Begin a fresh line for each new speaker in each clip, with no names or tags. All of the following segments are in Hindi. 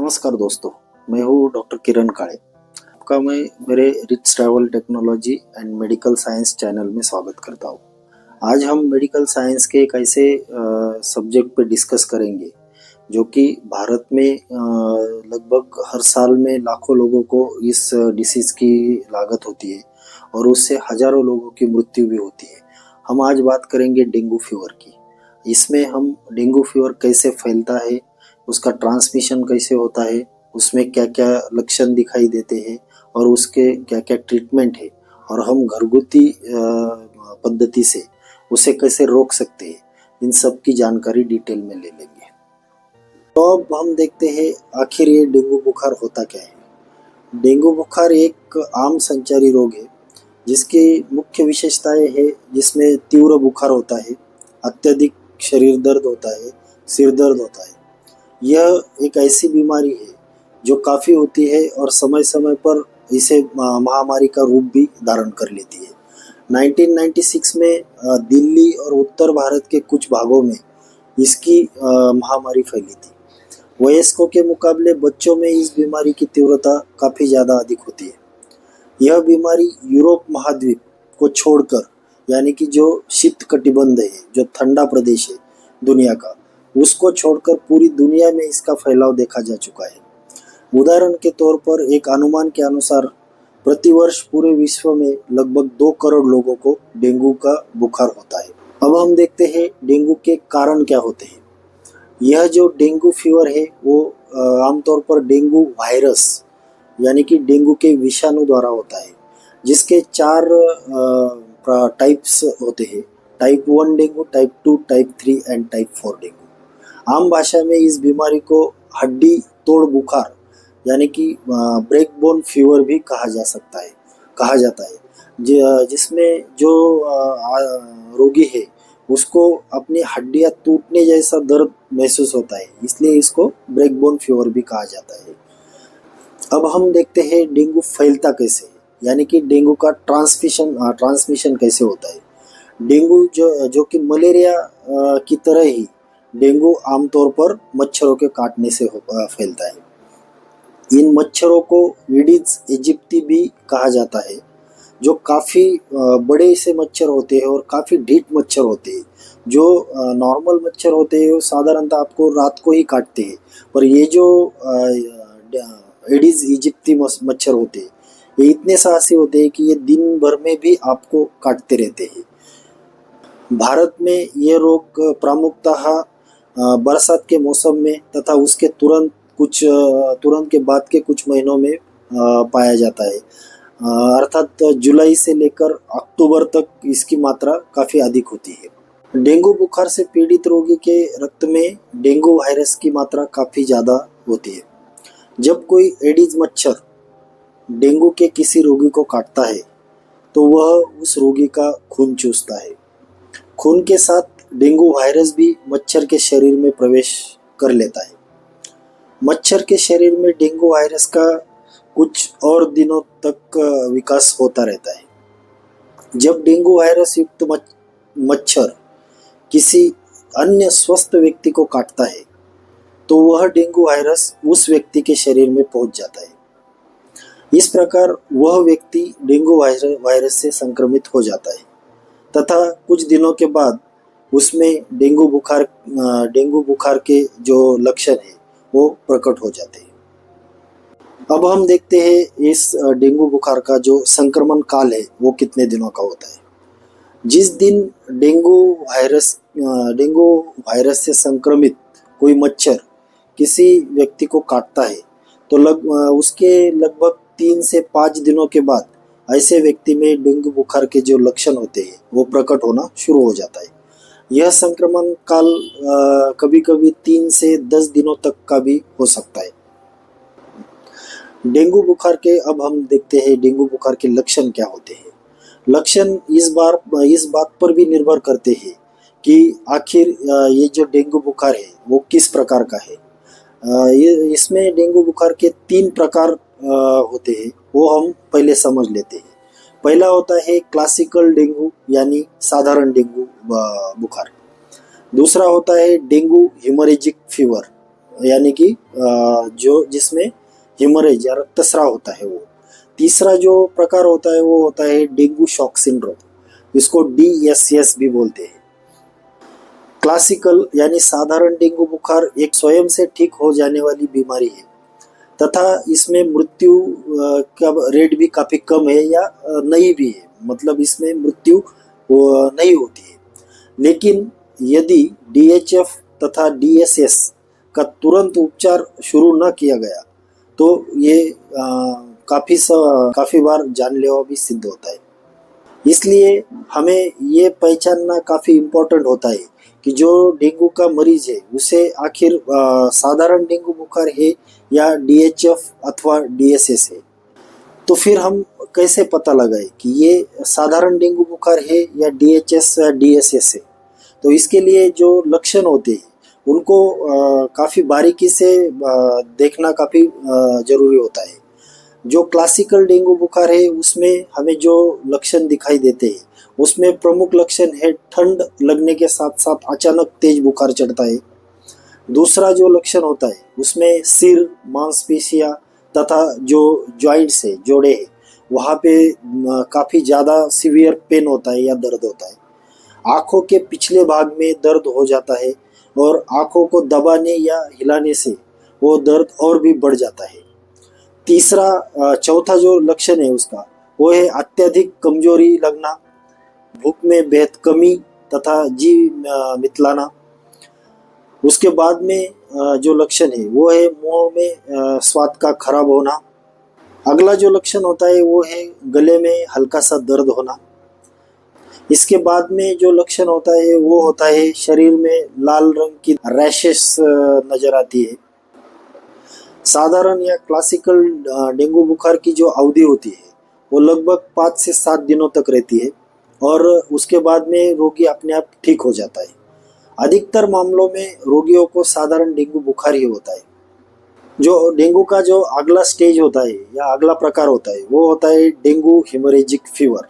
नमस्कार दोस्तों, मैं हूँ डॉक्टर किरण काळे। आपका मैं मेरे rich travel technology and medical science channel में स्वागत करता हूँ। आज हम मेडिकल साइंस के एक ऐसे सब्जेक्ट पे डिस्कस करेंगे जो कि भारत में लगभग हर साल में लाखों लोगों को इस डिसीज की लागत होती है और उससे हजारों लोगों की मृत्यु भी होती है। हम आज बात करेंगे डेंगू फीवर की। इसमें हम डेंगू फीवर कैसे फैलता है, उसका ट्रांसमिशन कैसे होता है, उसमें क्या क्या लक्षण दिखाई देते हैं और उसके क्या क्या ट्रीटमेंट है और हम घरगुती पद्धति से उसे कैसे रोक सकते हैं, इन सब की जानकारी डिटेल में ले लेंगे। तो अब हम देखते हैं आखिर ये डेंगू बुखार होता क्या है। डेंगू बुखार एक आम संचारी रोग है जिसकी मुख्य विशेषताएं है जिसमें तीव्र बुखार होता है, अत्यधिक शरीर दर्द होता है, सिर दर्द होता है। यह एक ऐसी बीमारी है जो काफ़ी होती है और समय समय पर इसे महामारी का रूप भी धारण कर लेती है। 1996 में दिल्ली और उत्तर भारत के कुछ भागों में इसकी महामारी फैली थी। वयस्कों के मुकाबले बच्चों में इस बीमारी की तीव्रता काफ़ी ज़्यादा अधिक होती है। यह बीमारी यूरोप महाद्वीप को छोड़कर, यानी कि जो शीत कटिबंध है, जो ठंडा प्रदेश है दुनिया का, उसको छोड़कर पूरी दुनिया में इसका फैलाव देखा जा चुका है। उदाहरण के तौर पर एक अनुमान के अनुसार प्रतिवर्ष पूरे विश्व में लगभग 2 करोड़ लोगों को डेंगू का बुखार होता है। अब हम देखते हैं डेंगू के कारण क्या होते हैं। यह जो डेंगू फीवर है वो आमतौर पर डेंगू वायरस यानी कि डेंगू के विषाणु द्वारा होता है, जिसके 4 टाइप्स होते हैं। Type 1 dengue, type 2, type 3 and type 4 dengue. आम भाषा में इस बीमारी को हड्डी तोड़ बुखार यानी कि ब्रेक बोन फीवर भी कहा जाता है, जिसमें जो रोगी है उसको अपनी हड्डियां टूटने जैसा दर्द महसूस होता है, इसलिए इसको ब्रेक बोन फीवर भी कहा जाता है। अब हम देखते हैं डेंगू फैलता कैसे है, यानी कि डेंगू का ट्रांसमिशन कैसे होता है। डेंगू जो कि मलेरिया की तरह ही डेंगू आमतौर पर मच्छरों के काटने से फैलता है। इन मच्छरों को ईडिस इजिप्टी भी कहा जाता है, जो काफ़ी बड़े से मच्छर होते हैं और काफ़ी ढीठ मच्छर होते हैं। जो नॉर्मल मच्छर होते हैं वो साधारणतः आपको रात को ही काटते हैं, पर ये जो एडिस इजिप्टी मच्छर होते हैं ये इतने साहसी होते हैं कि ये दिन भर में भी आपको काटते रहते हैं। भारत में ये रोग प्रमुखतः बरसात के मौसम में तथा उसके तुरंत के बाद के कुछ महीनों में पाया जाता है, अर्थात जुलाई से लेकर अक्टूबर तक इसकी मात्रा काफ़ी अधिक होती है। डेंगू बुखार से पीड़ित रोगी के रक्त में डेंगू वायरस की मात्रा काफ़ी ज़्यादा होती है। जब कोई एडिस मच्छर डेंगू के किसी रोगी को काटता है तो वह उस रोगी का खून चूसता है। खून के साथ डेंगू वायरस भी मच्छर के शरीर में प्रवेश कर लेता है। मच्छर के शरीर में डेंगू वायरस का कुछ और दिनों तक विकास होता रहता है। जब डेंगू वायरस युक्त मच्छर किसी अन्य स्वस्थ व्यक्ति को काटता है तो वह डेंगू वायरस उस व्यक्ति के शरीर में पहुंच जाता है। इस प्रकार वह व्यक्ति डेंगू वायरस से संक्रमित हो जाता है तथा कुछ दिनों के बाद उसमें डेंगू बुखार के जो लक्षण है वो प्रकट हो जाते हैं। अब हम देखते हैं इस डेंगू बुखार का जो संक्रमण काल है वो कितने दिनों का होता है। जिस दिन डेंगू वायरस से संक्रमित कोई मच्छर किसी व्यक्ति को काटता है तो उसके लगभग 3 से 5 दिनों के बाद ऐसे व्यक्ति में डेंगू बुखार के जो लक्षण होते हैं वो प्रकट होना शुरू हो जाता है। यह संक्रमण काल कभी कभी 3 से 10 दिनों तक का भी हो सकता है। डेंगू बुखार के अब हम देखते हैं डेंगू बुखार के लक्षण क्या होते हैं। लक्षण इस बात पर भी निर्भर करते हैं कि आखिर ये जो डेंगू बुखार है वो किस प्रकार का है। इसमें डेंगू बुखार के 3 प्रकार होते हैं, वो हम पहले समझ लेते हैं। पहला होता है क्लासिकल डेंगू यानी साधारण डेंगू बुखार। दूसरा होता है डेंगू हेमोरेजिक फीवर यानी कि जो जिसमें हेमरेज या रक्तस्राव होता है वो। तीसरा जो प्रकार होता है वो होता है डेंगू शॉक सिंड्रोम, इसको DSS भी बोलते हैं। क्लासिकल यानी साधारण डेंगू बुखार एक स्वयं से ठीक हो जाने वाली बीमारी है तथा इसमें मृत्यु का रेट भी काफ़ी कम है या नहीं भी है, मतलब इसमें मृत्यु नहीं होती है। लेकिन यदि DHF तथा DSS का तुरंत उपचार शुरू न किया गया तो ये काफ़ी बार जानलेवा भी सिद्ध होता है। इसलिए हमें ये पहचानना काफ़ी इम्पोर्टेंट होता है कि जो डेंगू का मरीज है उसे आखिर साधारण डेंगू बुखार है या DHF अथवा DSS है। तो फिर हम कैसे पता लगाए कि ये साधारण डेंगू बुखार है या DHS या DSS है? तो इसके लिए जो लक्षण होते हैं उनको काफ़ी बारीकी से देखना काफ़ी ज़रूरी होता है। जो क्लासिकल डेंगू बुखार है उसमें हमें जो लक्षण दिखाई देते हैं उसमें प्रमुख लक्षण है ठंड लगने के साथ साथ अचानक तेज बुखार चढ़ता है। दूसरा जो लक्षण होता है उसमें सिर, मांसपेशियां तथा जो जॉइंट्स है, जोड़े हैं, वहाँ पे काफ़ी ज़्यादा सीवियर पेन होता है या दर्द होता है। आँखों के पिछले भाग में दर्द हो जाता है और आँखों को दबाने या हिलाने से वो दर्द और भी बढ़ जाता है। चौथा जो लक्षण है उसका वो है अत्यधिक कमजोरी लगना, भूख में बेहद कमी तथा जी मितलाना। उसके बाद में जो लक्षण है वो है मुंह में स्वाद का खराब होना। अगला जो लक्षण होता है वो है गले में हल्का सा दर्द होना। इसके बाद में जो लक्षण होता है वो होता है शरीर में लाल रंग की रैशेस नजर आती है। साधारण या क्लासिकल डेंगू बुखार की जो अवधि होती है वो लगभग 5 से 7 दिनों तक रहती है और उसके बाद में रोगी अपने आप ठीक हो जाता है। अधिकतर मामलों में रोगियों को साधारण डेंगू बुखार ही होता है। जो डेंगू का जो अगला स्टेज होता है या अगला प्रकार होता है वो होता है डेंगू हेमोरेजिक फीवर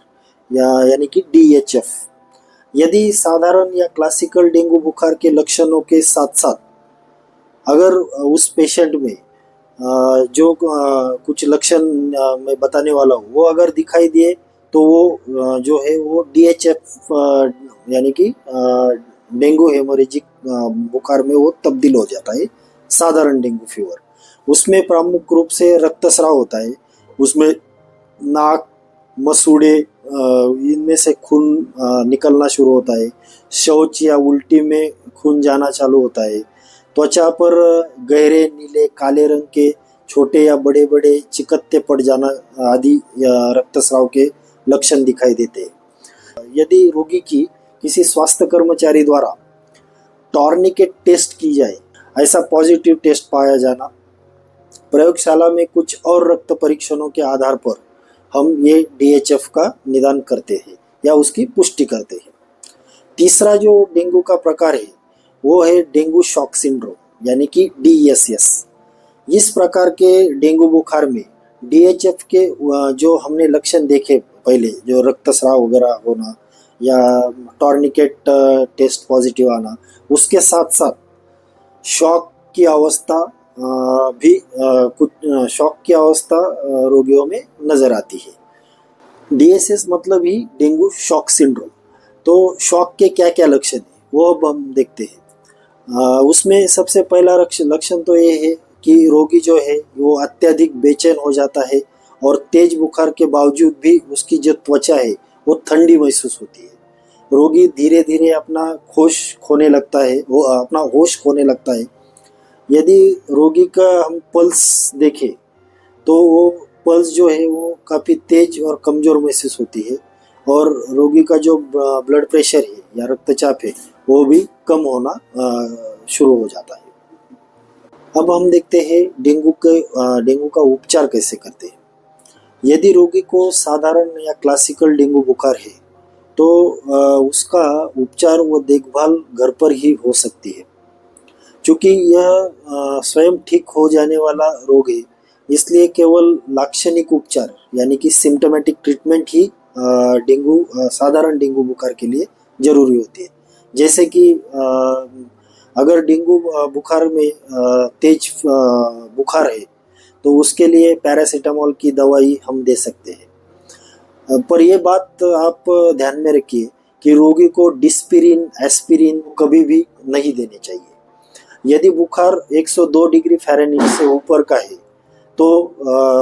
यानी कि DHF। यदि साधारण या क्लासिकल डेंगू बुखार के लक्षणों के साथ साथ अगर उस पेशेंट में जो कुछ लक्षण मैं बताने वाला हूँ वो अगर दिखाई दिए तो वो जो है वो DHF यानी कि डेंगू हेमोरेजिक बुखार में वो तब्दील हो जाता है साधारण डेंगू फीवर। उसमें प्रमुख रूप से रक्तस्राव होता है, उसमें नाक, मसूड़े, इनमें से खून निकलना शुरू होता है, शौच या उल्टी में खून जाना चालू होता है, त्वचा पर गहरे नीले काले रंग के छोटे या बड़े बड़े चिकत्ते पड़ जाना आदि रक्तस्राव के लक्षण दिखाई देते हैं। यदि रोगी की किसी स्वास्थ्य कर्मचारी द्वारा टॉर्निकेट टेस्ट की जाए, ऐसा पॉजिटिव टेस्ट पाया जाना, प्रयोगशाला में कुछ और रक्त परीक्षणों के आधार पर हम ये DHF का निदान करते हैं या उसकी पुष्टि करते हैं। तीसरा जो डेंगू का प्रकार है वो है डेंगू शॉक सिंड्रोम यानी कि DSS। इस प्रकार के डेंगू बुखार में DHF के जो हमने लक्षण देखे पहले, जो रक्तस्राव वगैरह होना या टॉर्निकेट टेस्ट पॉजिटिव आना, उसके साथ साथ शॉक की अवस्था भी कुछ शॉक की अवस्था रोगियों में नजर आती है। DSS मतलब ही डेंगू शॉक सिंड्रोम। तो शॉक के क्या क्या लक्षण है वो अब हम देखते हैं। उसमें सबसे पहला लक्षण तो ये है कि रोगी जो है वो अत्यधिक बेचैन हो जाता है और तेज बुखार के बावजूद भी उसकी जो त्वचा है वो ठंडी महसूस होती है। रोगी धीरे धीरे अपना होश खोने लगता है। यदि रोगी का हम पल्स देखें तो वो पल्स जो है वो काफ़ी तेज और कमज़ोर महसूस होती है और रोगी का जो ब्लड प्रेशर है या रक्तचाप है वो भी कम होना शुरू हो जाता है। अब हम देखते हैं डेंगू का उपचार कैसे करते हैं। यदि रोगी को साधारण या क्लासिकल डेंगू बुखार है तो उसका उपचार व देखभाल घर पर ही हो सकती है। चूँकि यह स्वयं ठीक हो जाने वाला रोग है, इसलिए केवल लाक्षणिक उपचार यानी कि सिम्टोमेटिक ट्रीटमेंट ही साधारण डेंगू बुखार के लिए जरूरी होती है। जैसे कि अगर डेंगू बुखार में तेज बुखार है तो उसके लिए पैरासीटामोल की दवाई हम दे सकते हैं। पर ये बात आप ध्यान में रखिए कि रोगी को डिस्पिरिन एस्पिरिन कभी भी नहीं देने चाहिए। यदि बुखार 102 डिग्री फ़ारेनहीट से ऊपर का है तो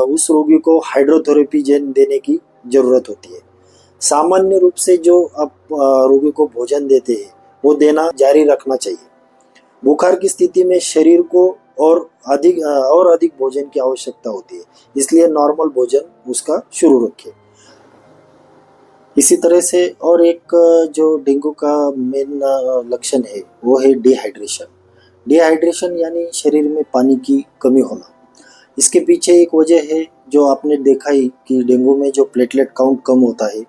उस रोगी को हाइड्रोथेरेपी जेल देने की जरूरत होती है। सामान्य रूप से जो आप रोगी को भोजन देते हैं वो देना जारी रखना चाहिए। बुखार की स्थिति में शरीर को और अधिक भोजन की आवश्यकता होती है, इसलिए नॉर्मल भोजन उसका शुरू रखें। इसी तरह से और एक जो डेंगू का मेन लक्षण है वो है डिहाइड्रेशन। डिहाइड्रेशन यानी शरीर में पानी की कमी होना। इसके पीछे एक वजह है जो आपने देखा ही कि डेंगू में जो प्लेटलेट काउंट कम होता है।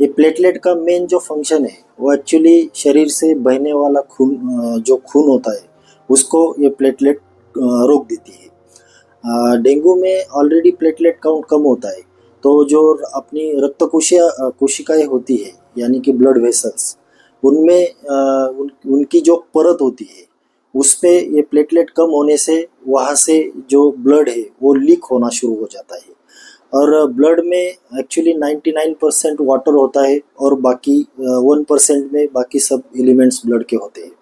ये प्लेटलेट का मेन जो फंक्शन है वो एक्चुअली शरीर से बहने वाला खून जो खून होता है उसको ये प्लेटलेट रोक देती है। डेंगू में ऑलरेडी प्लेटलेट काउंट कम होता है तो जो अपनी रक्त कोशिकाएं होती है यानी कि ब्लड वेसल्स उनमें उनकी जो परत होती है उस पे ये प्लेटलेट कम होने से वहाँ से जो ब्लड है वो लीक होना शुरू हो जाता है। और ब्लड में एक्चुअली 99% वाटर होता है और बाकी 1% में बाकी सब एलिमेंट्स ब्लड के होते हैं।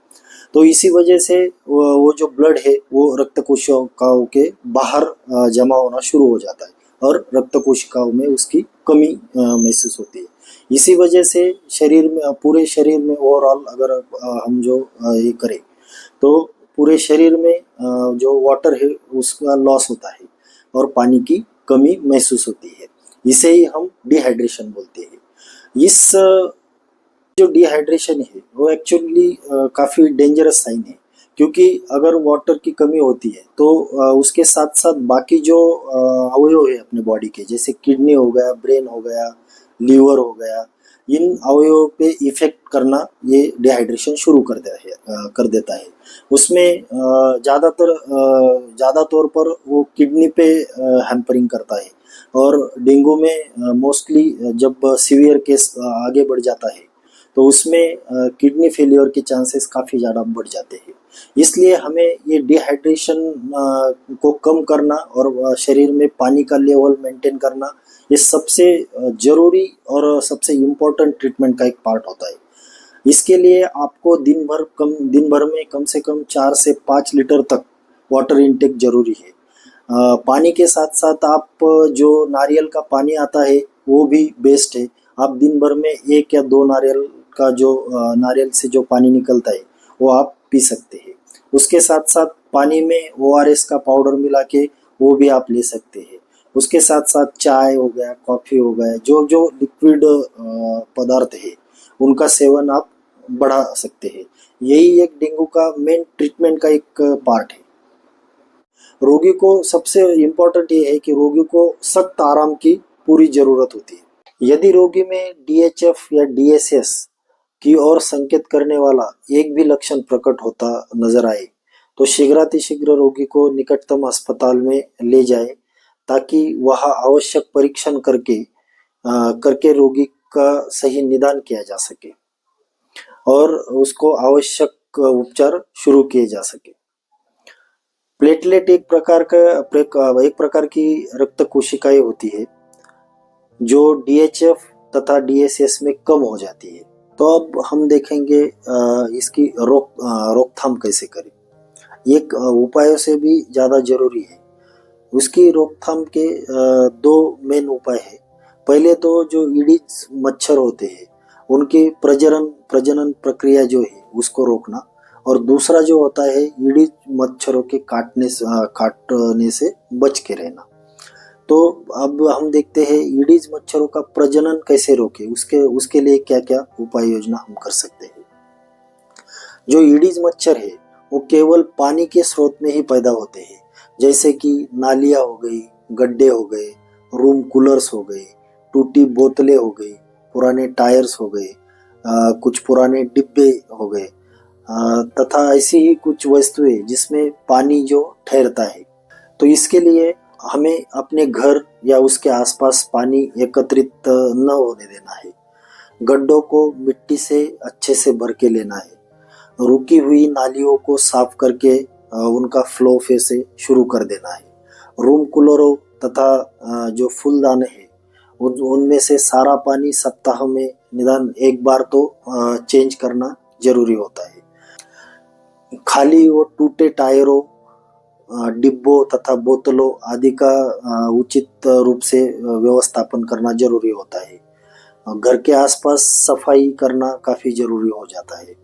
तो इसी वजह से वो जो ब्लड है वो रक्त कोशिकाओं के बाहर जमा होना शुरू हो जाता है और रक्त कोशिकाओं में उसकी कमी महसूस होती है। इसी वजह से शरीर में पूरे शरीर में ओवरऑल अगर हम जो ये करें तो पूरे शरीर में जो वाटर है उसका लॉस होता है और पानी की कमी महसूस होती है। इसे ही हम डिहाइड्रेशन बोलते हैं। इस जो डिहाइड्रेशन है वो एक्चुअली काफ़ी डेंजरस साइन है, क्योंकि अगर वाटर की कमी होती है तो उसके साथ साथ बाकी जो अवयव है अपने बॉडी के, जैसे किडनी हो गया, ब्रेन हो गया, लीवर हो गया, इन अवयवों पे इफेक्ट करना ये डिहाइड्रेशन शुरू कर देता है। उसमें ज़्यादा तौर पर वो किडनी पे हैम्परिंग करता है। और डेंगू में मोस्टली जब सीवियर केस आगे बढ़ जाता है तो उसमें किडनी फेलियर के चांसेस काफ़ी ज़्यादा बढ़ जाते हैं। इसलिए हमें ये डिहाइड्रेशन को कम करना और शरीर में पानी का लेवल मेंटेन करना ये सबसे ज़रूरी और सबसे इम्पोर्टेंट ट्रीटमेंट का एक पार्ट होता है। इसके लिए आपको दिन भर में कम से कम 4 से 5 लीटर तक वाटर इनटेक जरूरी है। पानी के साथ साथ आप जो नारियल का पानी आता है वो भी बेस्ट है। आप दिन भर में 1 या 2 नारियल का जो नारियल से जो पानी निकलता है वो आप पी सकते हैं। उसके साथ साथ पानी में ORS का पाउडर मिला के वो भी आप ले सकते हैं। उसके साथ साथ चाय हो गया, कॉफ़ी हो गया, जो जो लिक्विड पदार्थ है उनका सेवन आप बढ़ा सकते हैं। यही एक डेंगू का मेन ट्रीटमेंट का एक पार्ट है। रोगी को सबसे इम्पोर्टेंट ये है कि रोगी को सख्त आराम की पूरी ज़रूरत होती है। यदि रोगी में DHF या DSS की ओर संकेत करने वाला एक भी लक्षण प्रकट होता नजर आए तो शीघ्रातिशीघ्र रोगी को निकटतम अस्पताल में ले जाए, ताकि वह आवश्यक परीक्षण करके रोगी का सही निदान किया जा सके और उसको आवश्यक उपचार शुरू किए जा सके। प्लेटलेट एक प्रकार की रक्त कोशिकाएं होती है जो DHF तथा DSS में कम हो जाती है। तो अब हम देखेंगे इसकी रोकथाम कैसे करें। एक उपायों से भी ज़्यादा जरूरी है। उसकी रोकथाम के 2 मेन उपाय है। पहले तो जो ईडिस मच्छर होते हैं उनकी प्रजनन प्रक्रिया जो है उसको रोकना, और दूसरा जो होता है ईडिस मच्छरों के काटने से बच के रहना। तो अब हम देखते हैं ईडिस मच्छरों का प्रजनन कैसे रोके, उसके लिए क्या क्या उपाय योजना हम कर सकते हैं। जो ईडिस मच्छर है वो केवल पानी के स्रोत में ही पैदा होते हैं, जैसे कि नालियाँ हो गई, गड्ढे हो गए, रूम कूलर्स हो गए, टूटी बोतलें हो गई, पुराने टायर्स हो गए, कुछ पुराने डिब्बे हो गए, तथा ऐसी ही कुछ वस्तुएं जिसमें पानी जो ठहरता है। तो इसके लिए हमें अपने घर या उसके आसपास पानी एकत्रित न होने देना है। गड्ढों को मिट्टी से अच्छे से भर के लेना है। रुकी हुई नालियों को साफ करके उनका फ्लो फिर से शुरू कर देना है। रूम कूलरों तथा जो फूलदान है उनमें से सारा पानी सप्ताह में निदान एक बार तो चेंज करना जरूरी होता है। खाली और टूटे टायरों, डिब्बों तथा बोतलों आदि का उचित रूप से व्यवस्थापन करना जरूरी होता है। घर के आसपास सफाई करना काफी जरूरी हो जाता है।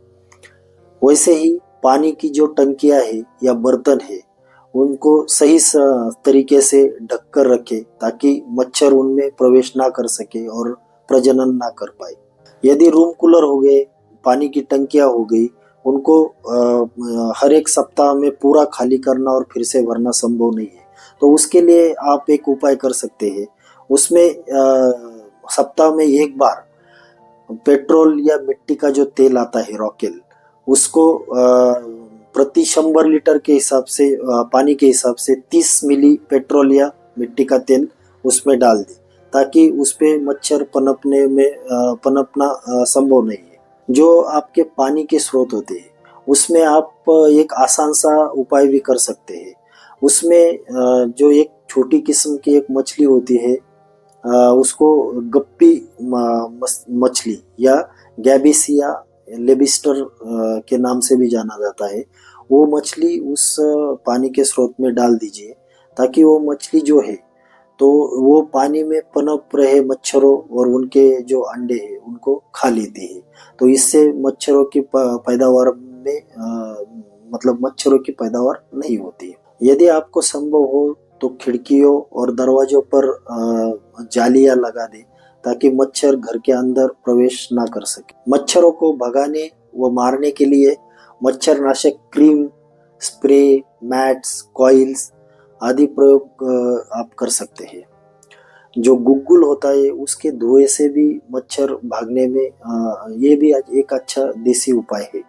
वैसे ही पानी की जो टंकियां है या बर्तन है उनको सही तरीके से ढककर रखें ताकि मच्छर उनमें प्रवेश ना कर सके और प्रजनन ना कर पाए। यदि रूम कूलर हो गए, पानी की टंकियां हो गई, उनको हर एक सप्ताह में पूरा खाली करना और फिर से भरना संभव नहीं है। तो उसके लिए आप एक उपाय कर सकते हैं। उसमें सप्ताह में एक बार पेट्रोल या मिट्टी का जो तेल आता है रॉकेल, उसको प्रति 100 लीटर के हिसाब से पानी के हिसाब से 30 मिली पेट्रोल या मिट्टी का तेल उसमें डाल दें ताकि उस पे मच्छर पनपना संभव नहीं है। जो आपके पानी के स्रोत होते हैं उसमें आप एक आसान सा उपाय भी कर सकते हैं। उसमें जो एक छोटी किस्म की एक मछली होती है, उसको गप्पी मछली या गैबिसिया लेबिस्टर के नाम से भी जाना जाता है, वो मछली उस पानी के स्रोत में डाल दीजिए ताकि वो मछली जो है तो वो पानी में पनप रहे मच्छरों और उनके जो अंडे हैं उनको खा लेती है। तो इससे मच्छरों की पैदावार में मतलब मच्छरों की पैदावार नहीं होती है। यदि आपको संभव हो तो खिड़कियों और दरवाजों पर जालियां लगा दें ताकि मच्छर घर के अंदर प्रवेश ना कर सके। मच्छरों को भगाने व मारने के लिए मच्छरनाशक क्रीम, स्प्रे, मैट्स, कॉइल्स आदि प्रयोग आप कर सकते हैं। जो गुग्गुल होता है उसके धुएं से भी मच्छर भागने में ये भी एक अच्छा देसी उपाय है।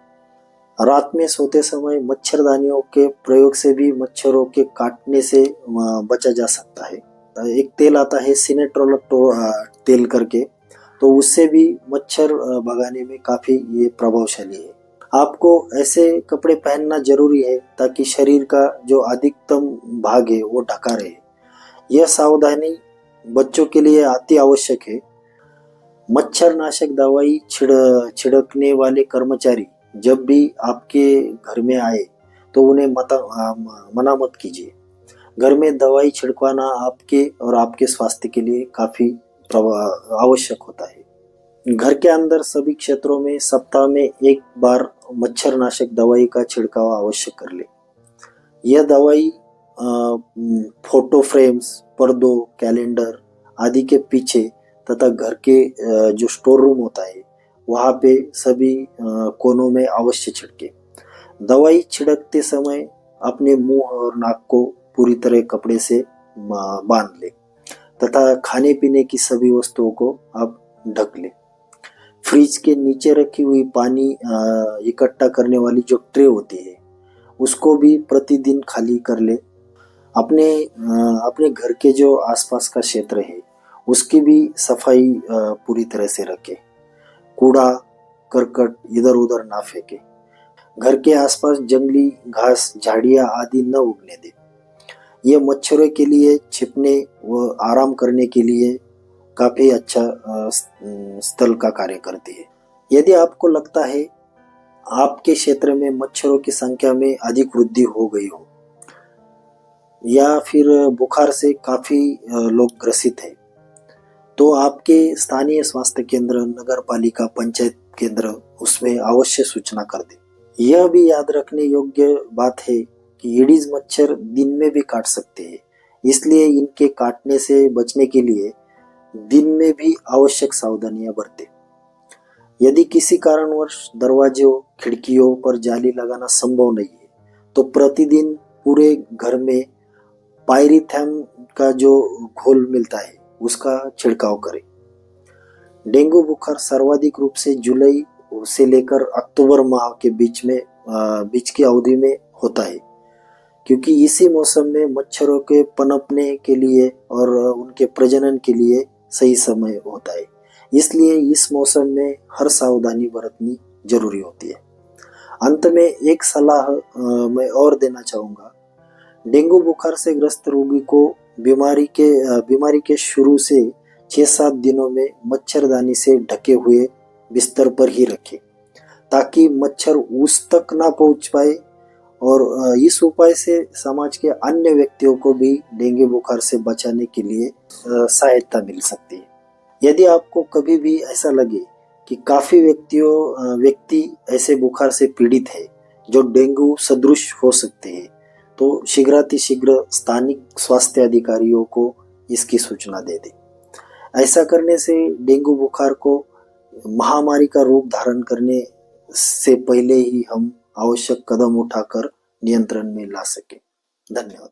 रात में सोते समय मच्छरदानियों के प्रयोग से भी मच्छरों के काटने से बचा जा सकता है। एक तेल आता है सिनेट्रोल तेल करके, तो उससे भी मच्छर भगाने में काफी ये प्रभावशाली है। आपको ऐसे कपड़े पहनना जरूरी है ताकि शरीर का जो अधिकतम भाग है वो ढका रहे। यह सावधानी बच्चों के लिए अति आवश्यक है। मच्छरनाशक दवाई छिड़कने वाले कर्मचारी जब भी आपके घर में आए तो उन्हें मना मत कीजिए। घर में दवाई छिड़कवाना आपके और आपके स्वास्थ्य के लिए काफी आवश्यक होता है। घर के अंदर सभी क्षेत्रों में सप्ताह में एक बार मच्छरनाशक दवाई का छिड़काव अवश्य कर ले। यह दवाई फोटो फ्रेम्स, पर्दों, कैलेंडर आदि के पीछे तथा घर के जो स्टोर रूम होता है वहाँ पे सभी कोनों में अवश्य छिड़के। दवाई छिड़कते समय अपने मुंह और नाक को पूरी तरह कपड़े से बांध ले तथा खाने पीने की सभी वस्तुओं को आप ढक ले। फ्रिज के नीचे रखी हुई पानी इकट्ठा करने वाली जो ट्रे होती है उसको भी प्रतिदिन खाली कर ले। अपने घर के जो आसपास का क्षेत्र है उसकी भी सफाई पूरी तरह से रखे। कूड़ा करकट इधर उधर ना फेंके। घर के आसपास जंगली घास, झाड़ियां आदि न उगने दे। ये मच्छरों के लिए छिपने व आराम करने के लिए काफी अच्छा स्थल का कार्य करती है। यदि आपको लगता है आपके क्षेत्र में मच्छरों की संख्या में अधिक वृद्धि हो गई हो या फिर बुखार से काफी लोग ग्रसित हैं, तो आपके स्थानीय स्वास्थ्य केंद्र, नगर पालिका, पंचायत केंद्र उसमें अवश्य सूचना कर दें। यह भी याद रखने योग्य बात है कि एडीज मच्छर दिन में भी काट सकते हैं, इसलिए इनके काटने से बचने के लिए दिन में भी आवश्यक सावधानियां बरतें। यदि किसी कारणवश दरवाजों, खिड़कियों पर जाली लगाना संभव नहीं है तो प्रतिदिन पूरे घर में पायरीथैम का जो घोल मिलता है उसका छिड़काव करें। डेंगू बुखार सर्वाधिक रूप से जुलाई से लेकर अक्टूबर माह के बीच की अवधि में होता है, क्योंकि इसी मौसम में मच्छरों के पनपने के लिए और उनके प्रजनन के लिए सही समय होता है। इसलिए इस मौसम में हर सावधानी बरतनी जरूरी होती है। अंत में एक सलाह मैं और देना चाहूँगा। डेंगू बुखार से ग्रस्त रोगी को बीमारी के शुरू से 6-7 दिनों में मच्छरदानी से ढके हुए बिस्तर पर ही रखें, ताकि मच्छर उस तक ना पहुंच पाए, और इस उपाय से समाज के अन्य व्यक्तियों को भी डेंगू बुखार से बचाने के लिए सहायता मिल सकती है। यदि आपको कभी भी ऐसा लगे कि काफी व्यक्ति ऐसे बुखार से पीड़ित है जो डेंगू सदृश हो सकते हैं, तो शीघ्र स्थानिक स्वास्थ्य अधिकारियों को इसकी सूचना दे दें। ऐसा करने से डेंगू बुखार को महामारी का रूप धारण करने से पहले ही हम आवश्यक कदम उठाकर नियंत्रण में ला सके। धन्यवाद।